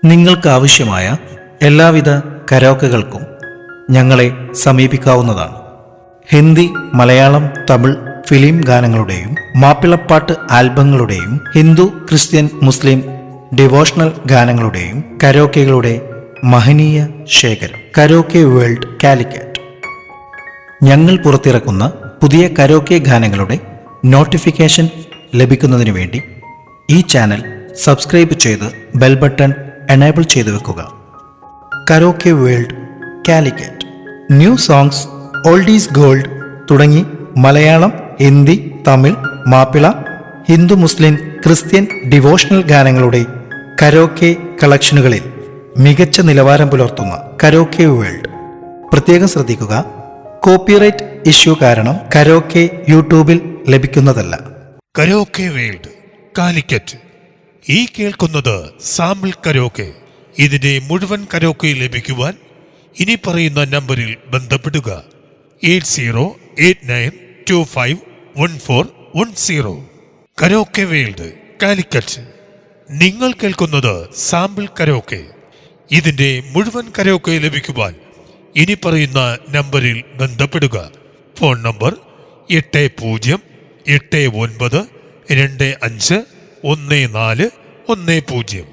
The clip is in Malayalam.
നിങ്ങൾക്ക് ആവശ്യമായ എല്ലാവിധ കരോക്കകൾക്കും ഞങ്ങളെ സമീപിക്കാവുന്നതാണ്. ഹിന്ദി, മലയാളം, തമിഴ് ഫിലിം ഗാനങ്ങളുടെയും മാപ്പിളപ്പാട്ട് ആൽബങ്ങളുടെയും ഹിന്ദു, ക്രിസ്ത്യൻ, മുസ്ലിം ഡിവോഷണൽ ഗാനങ്ങളുടെയും കരോക്കകളുടെ മഹനീയ ശേഖരം കരോക്കെ വേൾഡ് കാലിക്കറ്റ്. ഞങ്ങൾ പുറത്തിറക്കുന്ന പുതിയ കരോക്കെ ഗാനങ്ങളുടെ നോട്ടിഫിക്കേഷൻ ലഭിക്കുന്നതിനു വേണ്ടി ഈ ചാനൽ സബ്സ്ക്രൈബ് ചെയ്ത് ബെൽ ബട്ടൺ എനേബിൾ ചെയ്തു വെക്കുക. Karaoke world Calicut. New songs, oldies gold തുടങ്ങി മലയാളം, ഹിന്ദി, തമിഴ്, മാപ്പിള, ഹിന്ദു, മുസ്ലിം, ക്രിസ്ത്യൻ ഡിവോഷണൽ ഗാനങ്ങളുടെ കരോക്കെ കളക്ഷനുകളിൽ മികച്ച നിലവാരം പുലർത്തുന്ന കരോക്കെ വേൾഡ്. പ്രത്യേകം ശ്രദ്ധിക്കുക, കോപ്പിറൈറ്റ് ഇഷ്യൂ കാരണം കരോക്കെ യൂട്യൂബിൽ ലഭിക്കുന്നതല്ല. Karaoke world Calicut. ഈ കേൾക്കുന്നത് സാമ്പിൾ കരോക്കെ. ഇതിന്റെ മുഴുവൻ കരോക്കെ ലഭിക്കുവാൻ ഇനി പറയുന്ന നമ്പറിൽ ബന്ധപ്പെടുക. 8089251410. Karaoke world Calicut. നിങ്ങൾ കേൾക്കുന്നത് സാമ്പിൾ കരോക്കെ. ഇതിന്റെ മുഴുവൻ കരോക്കെ ലഭിക്കുവാൻ ഇനി പറയുന്ന നമ്പറിൽ ബന്ധപ്പെടുക. Phone number 8089251410.